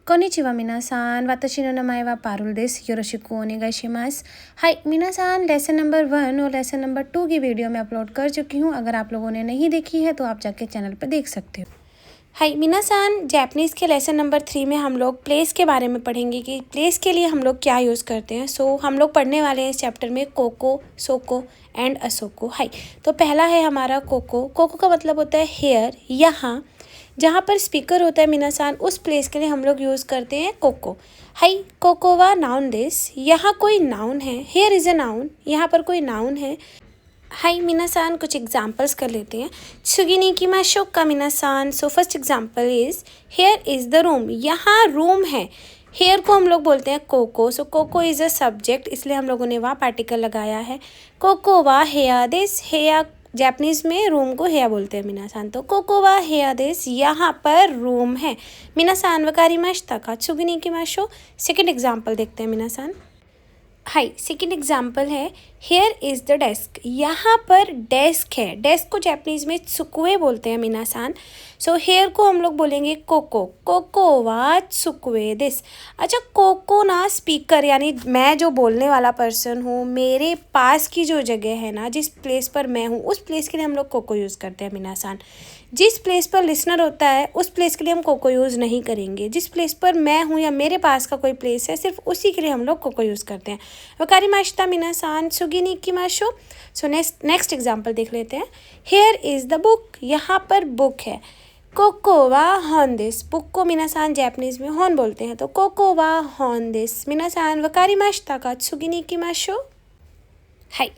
Konnichiwa minasan, watashi no namae wa Parul desu. Yoroshiku onegaishimasu. हाय minasan, lesson number 1 और lesson number 2 की video मैं upload कर चुकी हूँ। अगर आप लोगों ने नहीं देखी है तो आप जाके चैनल पर देख सकते हो। हाय minasan, जैपनीज़ के लेसन नंबर 3 में हम लोग प्लेस के बारे में पढ़ेंगे कि प्लेस के लिए हम लोग क्या यूज़ करते हैं। सो हम लोग पढ़ने वाले हैं इस चैप्टर में कोको, सोको एंड असोको। हाय, तो पहला है हमारा कोको। कोको का मतलब होता है हेयर। यहाँ जहाँ पर स्पीकर होता है minasan, उस प्लेस के लिए हम लोग यूज़ करते हैं कोको। हाई कोको वा नाउन दिस, यहाँ कोई नाउन है। हेयर इज़ अ नाउन, यहाँ पर कोई नाउन है। हाई minasan, कुछ एग्जाम्पल्स कर लेते हैं। त्सुगी नि इकिमाशो का minasan। So first example is here is the room, यहाँ रूम है। हेयर को हम लोग बोलते हैं कोको। सो कोको इज़ अ सब्जेक्ट, इसलिए हम लोगों ने वहाँ पार्टिकल लगाया है। कोको वा हेया दिस, हेया जैपनीज़ में रूम को हेया बोलते हैं minasan। तो कोको वा हेया दिस, यहाँ पर रूम है। minasan वकारिमाशिता का त्सुगी नि इकिमाशो। सेकेंड एग्जाम्पल देखते हैं minasan। हाय, सेकेंड एग्जाम्पल है हेयर इज़ द डेस्क, यहाँ पर डेस्क है। डेस्क को जैपनीज़ में त्सुकुए बोलते हैं minasan। सो हेयर को हम लोग बोलेंगे कोको। कोको वा त्सुकुए दिस। अच्छा, कोको ना स्पीकर यानी मैं जो बोलने वाला पर्सन हूँ, मेरे पास की जो जगह है ना, जिस प्लेस पर मैं हूँ, उस प्लेस के लिए हम लोग कोको यूज़ करते हैं minasan। जिस प्लेस पर लिसनर होता है उस प्लेस के लिए हम कोको यूज़ नहीं करेंगे। जिस प्लेस पर मैं हूँ या मेरे पास का कोई प्लेस है, सिर्फ उसी के लिए हम लोग कोको यूज़ करते हैं। वकारिमाशिता minasan, त्सुगी नि इकिमाशो। सो नेक्स्ट एग्जाम्पल देख लेते हैं। हेयर इज़ द बुक, यहाँ पर बुक है। कोको वा हॉन दिस, बुक को minasan जैपनीज़ में हॉन बोलते हैं। तो कोको वा हॉन दिस minasan वकारिमाशिता का त्सुगी नि इकिमाशो। हाय,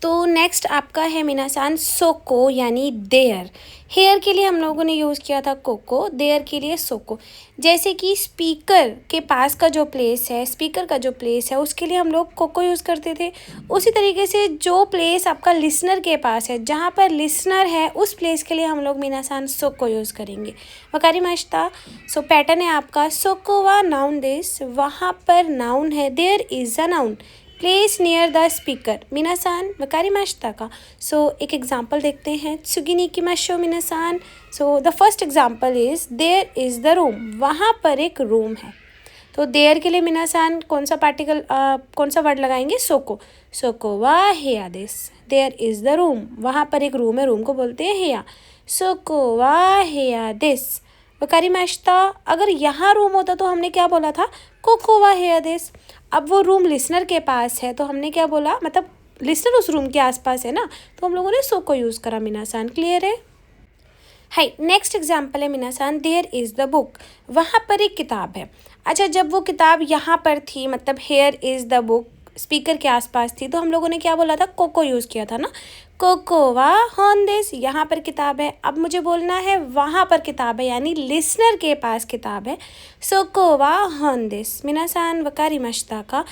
तो नेक्स्ट आपका है minasan सोको यानी देयर। हेयर के लिए हम लोगों ने यूज़ किया था कोको, देयर के लिए सोको। जैसे कि स्पीकर के पास का जो प्लेस है, स्पीकर का जो प्लेस है, उसके लिए हम लोग कोको यूज़ करते थे। उसी तरीके से जो प्लेस आपका लिसनर के पास है, जहाँ पर लिसनर है, उस प्लेस के लिए हम लोग minasan सोको यूज़ करेंगे। वकारिमाशिता। सो पैटर्न है आपका सोको वा नाउन दिस, वहाँ पर नाउन है। There is a noun, place near the speaker minasan वकारिमाशिता का। सो एक एग्जाम्पल देखते हैं। त्सुगी नि इकिमाशो minasan। So the first example is there is the room, वहाँ पर एक रूम है। तो देयर के लिए minasan कौन सा पार्टिकल कौन सा वर्ड लगाएंगे? सोको। सोको वा हेया दिस, देयर इज़ द रूम, वहाँ पर एक रूम है, रूम को बोलते हैं हेया। सोको वा हेया दिस वकारिमाशिता। अगर यहाँ रूम होता तो हमने क्या बोला था? कोको वा हेया दिस। अब वो रूम लिसनर के पास है तो हमने क्या बोला, मतलब लिसनर उस रूम के आसपास है ना, तो हम लोगों ने सोको यूज़ करा minasan। क्लियर है? हाय, नेक्स्ट एग्जाम्पल है minasan there is the book, वहाँ पर एक किताब है। अच्छा, जब वो किताब यहाँ पर थी, मतलब hair is the book speaker के आसपास थी, तो हम लोगों ने क्या बोला था? कोको यूज़ किया था ना। कोको वा हॉन दिस, यहाँ पर किताब है। अब मुझे बोलना है वहाँ पर किताब है, यानी लिसनर के पास किताब है। सोको वा हॉन दिस minasan वकारिमाशिता का।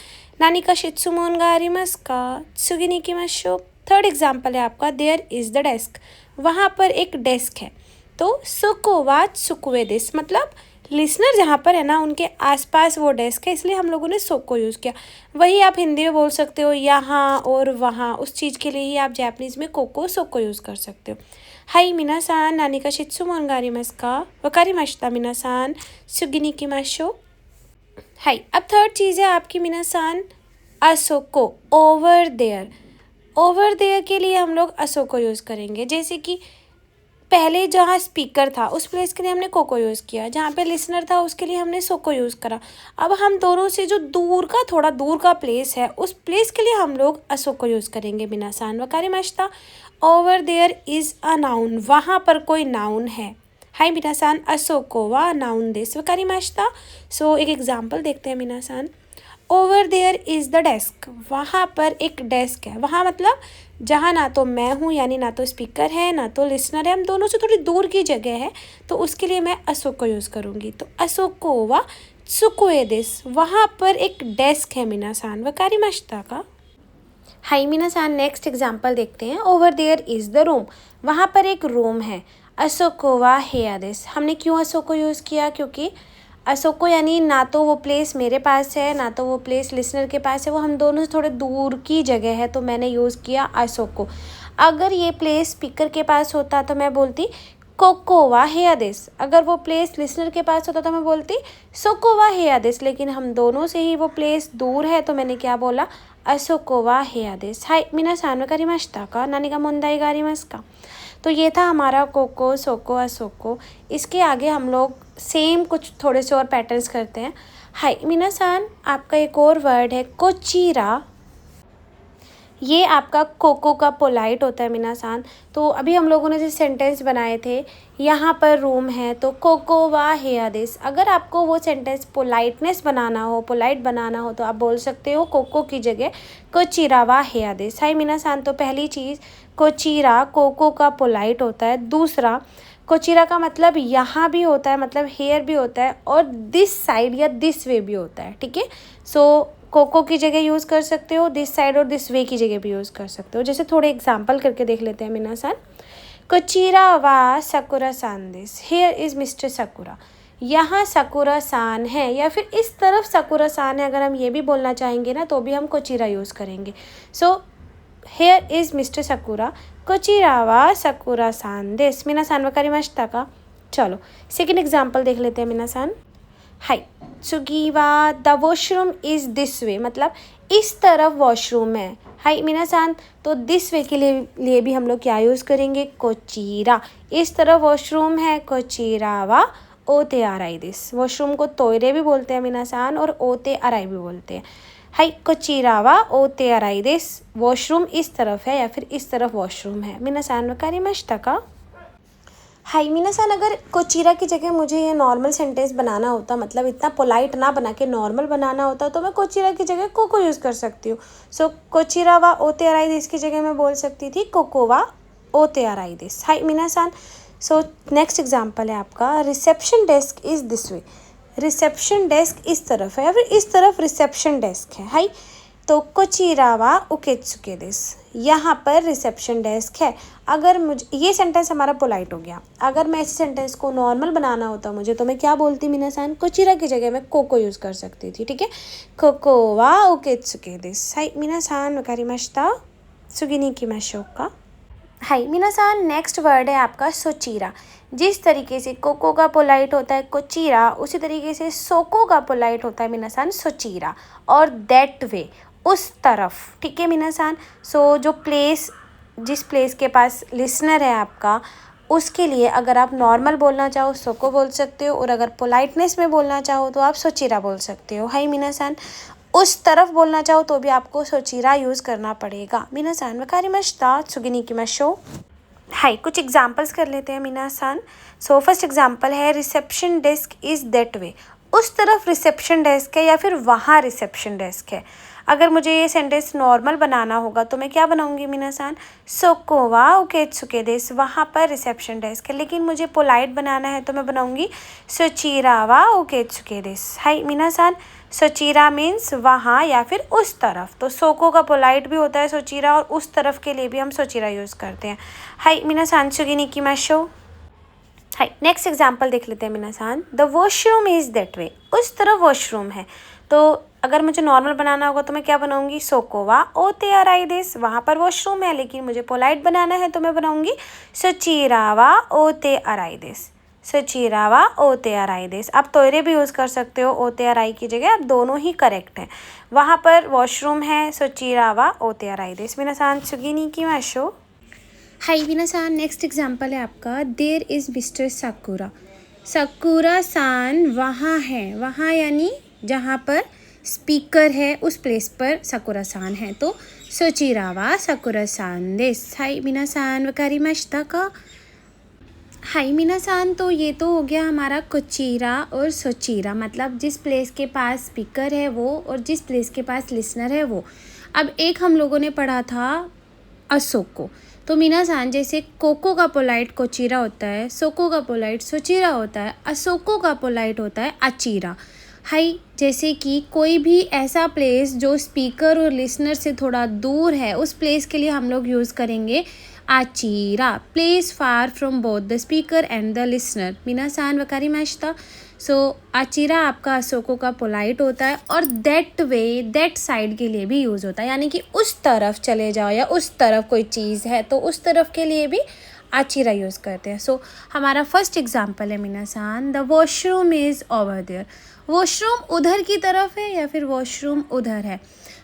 नानी का शित्सुमोन गा आरिमासु का? त्सुगी नि इकिमाशो। थर्ड एग्जाम्पल है आपका देयर इज़ द डेस्क, वहाँ पर एक डेस्क है। तो सोको वा त्सुकुए दिस, मतलब लिसनर जहाँ पर है ना, उनके आसपास वो डेस्क है, इसलिए हम लोगों ने सोको यूज़ किया। वही आप हिंदी में बोल सकते हो, यहाँ और वहाँ, उस चीज़ के लिए ही आप जैपनीज़ में कोको सोको यूज़ कर सकते हो। हाई minasan, नानी का शित्सुमोन गा आरिमासु का? वकारिमाशिता minasan, त्सुगी नि इकिमाशो। हाई, अब थर्ड चीज़ है आपकी minasan असोको, ओवर देयर। ओवर देयर के लिए हम लोग असोको यूज़ करेंगे। जैसे कि पहले जहाँ स्पीकर था उस प्लेस के लिए हमने कोको यूज़ किया, जहाँ पे लिसनर था उसके लिए हमने सोको यूज़ करा। अब हम दोनों से जो दूर का, थोड़ा दूर का प्लेस है, उस प्लेस के लिए हम लोग असोको यूज़ करेंगे minasan वकारिमाशिता। Over there is a noun, वहाँ पर कोई नाउन है। हाय minasan असोको वा नाउन दिस वकारिमाशिता। सो एक एग्जाम्पल देखते हैं minasan। Over there is the desk, वहाँ पर एक डेस्क है। वहाँ मतलब जहाँ ना तो मैं हूँ, यानी ना तो स्पीकर है ना तो लिसनर है, हम दोनों से थोड़ी दूर की जगह है, तो उसके लिए मैं असोको यूज़ करूँगी। तो असोको वा त्सुकुए दिस, वहाँ पर एक डेस्क है minasan वकारिमाशिता का। हाई minasan, नेक्स्ट एग्जाम्पल देखते हैं। Over there is the room, वहाँ पर एक रूम है। असोको वा हेया दिस, हमने क्यों असोको यूज़ किया? क्योंकि असोको यानी ना तो वो प्लेस मेरे पास है ना तो वो प्लेस लिसनर के पास है, वो हम दोनों से थोड़े दूर की जगह है, तो मैंने यूज़ किया असोको। अगर ये प्लेस स्पीकर के पास होता तो मैं बोलती कोको वा हेया देस। अगर वो प्लेस लिसनर के पास होता तो मैं बोलती सोको वा हेया देस, लेकिन हम दोनों से ही वो प्लेस दूर है तो मैंने क्या बोला, असोको वा हेया देस। हाई मिनासान वा कारिमाशिता का नानी का मोंदाई गा आरिमासु का। तो ये था हमारा कोको, सोको, असोको। इसके आगे हम लोग सेम कुछ थोड़े से और पैटर्न्स करते हैं। हाई मिनासान, आपका एक और वर्ड है कोचीरा। ये आपका कोको का पोलाइट होता है मिनासान। तो अभी हम लोगों ने जो सेंटेंस बनाए थे, यहाँ पर रूम है तो कोको वा हेया देस। अगर आपको वो सेंटेंस पोलाइटनेस बनाना हो, पोलाइट बनाना हो, तो आप बोल सकते हो कोको की जगह कोचीरा वा हेया देस। हाई मिनासान, तो पहली चीज़ कोचीरा कोको का पोलाइट होता है। दूसरा, कोचीरा का मतलब यहाँ भी होता है, मतलब हेयर भी होता है, और दिस साइड या दिस वे भी होता है। ठीक है, सो कोको की जगह यूज़ कर सकते हो, दिस साइड और दिस वे की जगह भी यूज़ कर सकते हो। जैसे थोड़े एग्जांपल करके देख लेते हैं मिनासान। कोचीरा वा सकुरा सान this, here is mister sakura. यहाँ सकुरा सान है, या फिर इस तरफ सकुरा सान है, अगर हम ये भी बोलना चाहेंगे ना तो भी हम कोचीरा यूज़ करेंगे। So here is mister Sakura, कोचीरा वा सकुरा सान दिस। मिनासान वकारिमाशिता का। चलो सेकेंड एग्जाम्पल देख लेते हैं मिनासान। हाई सुगी वा द वॉशरूम इज़ दिस वे, मतलब इस तरफ वॉशरूम है। हाई मिनासान, तो दिस वे के लिए भी हम लोग क्या यूज़ करेंगे, कोचीरा। इस तरफ वॉशरूम है, कोचीरा वा ओते आराई दिस। वॉशरूम को तोयरे भी बोलते हैं मिनासान, और ओते अराई भी बोलते हैं। हाई कोचीरा वा ओते अराई दिस, वॉशरूम इस तरफ है या फिर इस तरफ वॉशरूम है। मिनासान वकारिमाशिता का। हाई मिनासान, अगर कोचीरा की जगह मुझे ये नॉर्मल सेंटेंस बनाना होता, मतलब इतना पोलाइट ना बना के नॉर्मल बनाना होता, तो मैं कोचीरा की जगह कोको यूज़ कर सकती हूँ। सो कोचीरा वा ओते अराई दिस की जगह मैं बोल सकती थी कोको वा ओते अराई दिस। हाई मिनासान, सो नेक्स्ट एग्जाम्पल है आपका reception desk is this way. Reception desk इस तरफ है या फिर इस तरफ रिसेप्शन डेस्क है। हाई, तो कोचीरा वा उकेत्सुके दिस, यहाँ पर रिसेप्शन डेस्क है। अगर मुझे ये सेंटेंस हमारा पोलाइट हो गया। अगर मैं इस सेंटेंस को नॉर्मल बनाना होता मुझे, तो मैं क्या बोलती मिनासान, कोचीरा की जगह मैं कोको यूज़ कर सकती थी। ठीक है, कोको वा उकेत्सुके दिस। हाई मिनासान वकारिमाशिता, सुगिनी किमाशो का। हाई मिनासान, नेक्स्ट वर्ड है आपका सोचीरा। जिस तरीके से कोको का पोलाइट होता है कोचीरा, उसी तरीके से सोको का पोलाइट होता है मिनासान सोचीरा, और दैट वे, उस तरफ। ठीक है मिनासान, सो जो प्लेस, जिस प्लेस के पास लिसनर है आपका, उसके लिए अगर आप नॉर्मल बोलना चाहो सोको बोल सकते हो, और अगर पोलाइटनेस में बोलना चाहो तो आप सोचीरा बोल सकते हो। हाई मिनासान, उस तरफ बोलना चाहो तो भी आपको सोचीरा यूज़ करना पड़ेगा। मिनासान वकारिमाशिता, सुगिनी किमाशो। हाई, कुछ एग्जाम्पल्स कर लेते हैं मिनासान। सो फर्स्ट एग्जाम्पल है reception desk is that way. उस तरफ रिसेप्शन डेस्क है या फिर वहाँ रिसेप्शन डेस्क है। अगर मुझे ये सेंटेंस नॉर्मल बनाना होगा तो मैं क्या बनाऊंगी मिनासान, सोको वा उकेत्सुके देस, वहाँ पर रिसेप्शन डेस्क है। लेकिन मुझे पोलाइट बनाना है तो मैं बनाऊंगी सोचीरा वा उकेत्सुके देस। हाई मिनासान, सोचीरा मीन्स वहाँ या फिर उस तरफ। तो सोको का पोलाइट भी होता है सोचीरा, और उस तरफ के लिए भी हम सोचीरा यूज़ करते हैं। हाई मिनासान, सुगिनी किमाशो। हाई, नेक्स्ट एग्जाम्पल देख लेते हैं मिनासान। The washroom is that way, उस तरफ वॉशरूम है। तो अगर मुझे नॉर्मल बनाना होगा तो मैं क्या बनाऊंगी, सोको वा ओते अराई दिस, वहाँ पर वॉशरूम है। लेकिन मुझे पोलाइट बनाना है तो मैं बनाऊंगी सोचीरा वा ओते अराई दिस। सोचीरा वा ओते अराई दिस। आप तोयरे भी यूज़ कर सकते हो ओते अराई की जगह, आप दोनों ही करेक्ट हैं। वहाँ पर वॉशरूम है, सोचीरा वा ओते अराई दिस। मिनासान, सुगिनी किमाशो। हाई मिनासान, नेक्स्ट एग्जाम्पल है आपका there is mister Sakura. Sakura सान वहाँ है, वहाँ यानी जहाँ पर स्पीकर है उस प्लेस पर सकुरा सान है। तो सोचीरा वा सकुरा सान देस। हाई मिनासान वकारिमाशिता का। हाई मिनासान, तो ये तो हो गया हमारा कोचीरा और सोचीरा, मतलब जिस प्लेस के पास स्पीकर है वो और जिस प्लेस के पास लिसनर है वो। अब एक हम लोगों ने पढ़ा था असोको। तो मिनासान, जैसे कोको का पोलाइट कोचीरा होता है, सोको का पोलाइट सोचीरा होता है, असोको का पोलाइट होता है अचीरा। हाई, जैसे कि कोई भी ऐसा प्लेस जो स्पीकर और लिसनर से थोड़ा दूर है, उस प्लेस के लिए हम लोग यूज़ करेंगे आचीरा। Place far from both the speaker and the listener. मिनासान वकारिमाशिता। सो आचीरा आपका असोको का पोलाइट होता है, और दैट वे, दैट साइड के लिए भी यूज़ होता है, यानी कि उस तरफ चले जाओ या उस तरफ कोई चीज़ है तो उस तरफ के लिए भी आचीरा यूज़ करते हैं। सो हमारा फर्स्ट एग्जाम्पल है मिनासान, the washroom is over there. Washroom उधर की तरफ है या फिर वॉशरूम उधर है।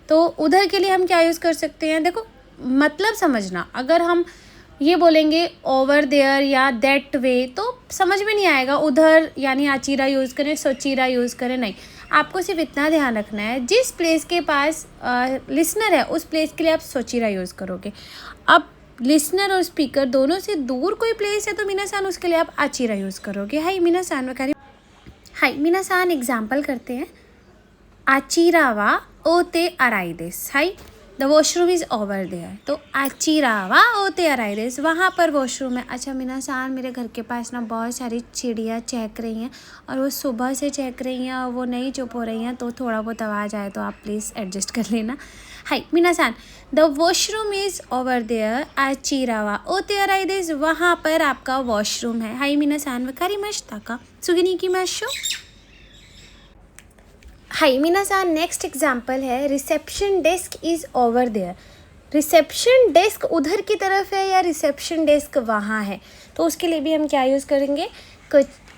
तो उधर के लिए हम क्या यूज़ कर सकते हैं, देखो मतलब समझना। अगर हम ये बोलेंगे ओवर देयर या दैट वे तो समझ में नहीं आएगा, उधर यानी आचीरा यूज़ करें, सोचीरा यूज़ करें, नहीं। आपको सिर्फ इतना ध्यान रखना है, जिस प्लेस के पास लिसनर है उस प्लेस के लिए आप सोचीरा यूज़ करोगे। अब लिसनर और स्पीकर दोनों से दूर कोई प्लेस है तो मिनासान उसके लिए आप आचीरा यूज़ करोगे। हाई मिनासान वकारी, हाई मिनासान एग्जाम्पल करते हैं। आचीरावा ओते अराइदेस। हाई the washroom is over there. तो आचीरावा ओते अराइदेस, वहाँ पर वॉशरूम है। अच्छा मिनासान, मेरे घर के पास ना बहुत सारी चिड़िया चहक रही हैं और वो सुबह से चहक रही हैं और वो नहीं चुप हो रही हैं, तो थोड़ा बहुत आवाज़ आए तो आप प्लीज़ एडजस्ट कर लेना। हाई मिनासान, the washroom is over there आचीरावा ओते अराइदेस, वहाँ पर आपका वॉशरूम है। हाई मिनासान वकारी मश्ताका सुगिनी की मशो। हाई मिनासान, नेक्स्ट एग्जाम्पल है, reception desk is over there. Reception desk उधर की तरफ है या रिसेप्शन डेस्क वहाँ है, तो उसके लिए भी हम क्या यूज़ करेंगे,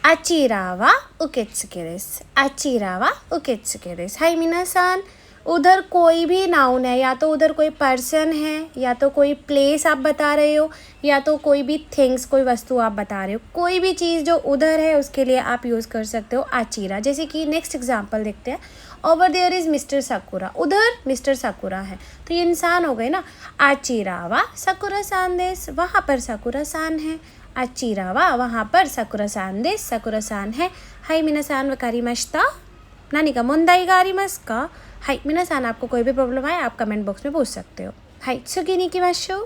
आचीरावा उकेत्सुके देस। आचीरावा उकेत्सुके देस। हाई मिनासान, उधर कोई भी नाउन है, या तो उधर कोई पर्सन है, या तो कोई प्लेस आप बता रहे हो, या तो कोई भी थिंग्स, कोई वस्तु आप बता रहे हो। कोई भी चीज़ जो उधर है उसके लिए आप यूज़ कर सकते हो आचीरा। जैसे कि नेक्स्ट एग्जांपल देखते हैं, over there is mister Sakura. उधर मिस्टर साकुरा है, तो ये इंसान हो गए ना। आचीरावा साकुरा सान देस, वहाँ पर साकुरा सान है। आचीरावा, वहाँ पर साकुरा सान देस, साकुरा सान है। हाई मिनासान वकारी मश्ता नानी का मोंदाई गारी मस्का। हाई मिनासान, आपको कोई भी प्रॉब्लम आए आप कमेंट बॉक्स में पूछ सकते हो। हाई सुगिनी की मशो।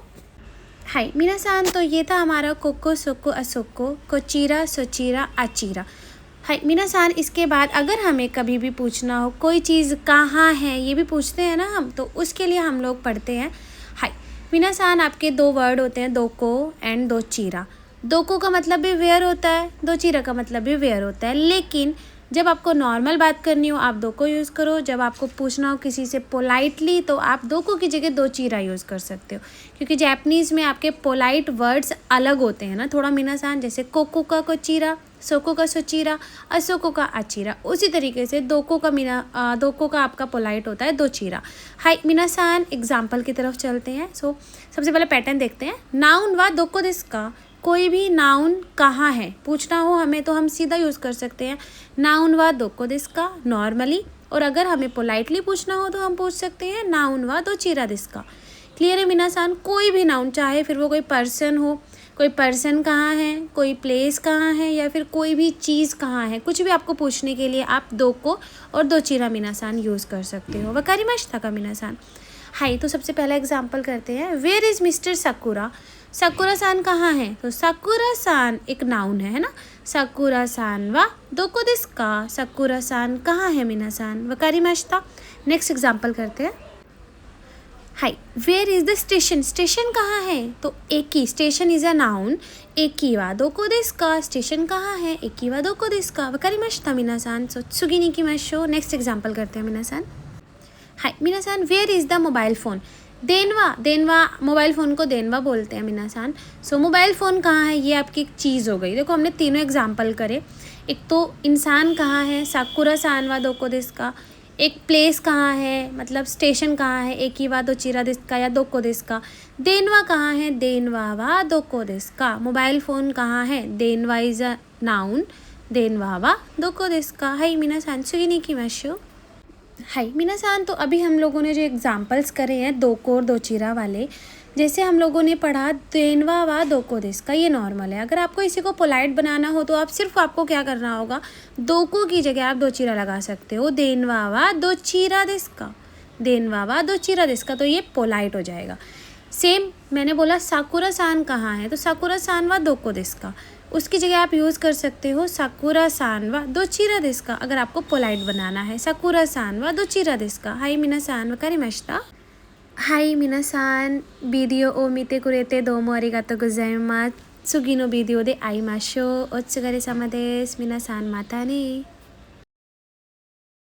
हाई मिनासान, तो ये था हमारा कोको सोको असोको, कोचीरा सोचीरा आचीरा। हाई मिनासान, इसके बाद अगर हमें कभी भी पूछना हो कोई चीज़ कहाँ है, ये भी पूछते हैं ना हम, तो उसके लिए हम लोग पढ़ते हैं। हाई मिनासान, आपके दो वर्ड होते हैं, दोको एंड दो चीरा। दोको का मतलब भी वेयर होता है, दो चीरा का मतलब भी वेयर होता है, लेकिन जब आपको नॉर्मल बात करनी हो आप दो को यूज़ करो। जब आपको पूछना हो किसी से पोलाइटली तो आप दो को की जगह दो चीरा यूज़ कर सकते हो, क्योंकि जापानीज़ में आपके पोलाइट वर्ड्स अलग होते हैं ना थोड़ा मिनासान। जैसे कोको का कोचीरा, सोको का सोचीरा, असोको का आचीरा, उसी तरीके से दोको का आपका पोलाइट होता है दो चीरा। हाई मिनासान, एग्जाम्पल की तरफ चलते हैं। सो सबसे पहले पैटर्न देखते हैं। नाउन वा दोको दिसका, कोई भी नाउन कहाँ है पूछना हो हमें तो हम सीधा यूज़ कर सकते हैं नाउन वा दोको दिसका नॉर्मली, और अगर हमें पोलाइटली पूछना हो तो हम पूछ सकते हैं नाउन वा दो चीरा दिसका। क्लियर है मिनासान, कोई भी नाउन, चाहे फिर वो कोई पर्सन हो, कोई पर्सन कहाँ है, कोई प्लेस कहाँ है, या फिर कोई भी चीज़ कहाँ है, कुछ भी आपको पूछने के लिए आप दो को और दो चीरा मिनासान यूज़ कर सकते हो। वकारी मश्ता का मिनासान। हाई, तो सबसे पहला एग्जाम्पल करते हैं। Where is mister Sakura. Sakura सान कहाँ है, तो साकुरा सान एक नाउन है ना। साकुरा सान वा दोको दिसका, साकुरा सान कहाँ है मिनासान। वकारी मश्ता। नेक्स्ट एग्जाम्पल करते हैं। हाई, where is the station. Station कहाँ है, तो एकी, स्टेशन इज़ अ नाउन। एकी वा दोको दिसका, स्टेशन कहाँ है, एकी वा दोको दिसका। वकारी मश्ता मिनासान। सो सुगिनी की मशो। नेक्स्ट एग्जाम्पल करते हैं मिनासान। हाई मिनासान, where is the mobile phone. देनवा, देनवा मोबाइल फ़ोन को देनवा बोलते हैं मिनासान। सो मोबाइल फ़ोन कहाँ है, ये आपकी एक चीज़ हो गई। देखो हमने तीनों एग्जाम्पल करे, एक तो इंसान कहाँ है, साकुरा सान वा दोको दिसका। एक प्लेस कहाँ है, मतलब स्टेशन कहाँ है, एक ही वा दो चीरा दिसका या दोको दिसका। देनवा कहाँ है, देनवा वा दोको दिसका। मोबाइल फ़ोन कहाँ है, Denwa is a noun, Denwa वा दोको दिसका। हाई मिनासान सुगिनी की मशो। हाई मिनासान, तो अभी हम लोगों ने जो एग्जाम्पल्स करे हैं दो को और दो चीरा वाले, जैसे हम लोगों ने पढ़ा देनवा वा दोको दिसका, ये नॉर्मल है। अगर आपको इसी को पोलाइट बनाना हो तो आप सिर्फ आपको क्या करना होगा, दोको की जगह आप दो चीरा लगा सकते हो। देनवा वा दो चीरा दिसका, देनवा वा दो चीरा दिसका, तो ये पोलाइट हो जाएगा। सेम मैंने बोला साकुरा सान कहाँ है, तो साकुरा सान वा दोको दिसका, उसकी जगह आप यूज़ कर सकते हो साकुरा सान वा दो चीरा दिसका, अगर आपको पोलाइट बनाना है। साकुरा सान वा दो चीरा दिसका। हाई मिनासान वकारी मश्ता। हाई मिनासान, वीडियो ओ मीते कुरेते दोमो आरिगातो गोजाइमास। सुगी नो वीडियो दे आई माशो। ओत्सुगारे सामा देस। मिनासान माता ने।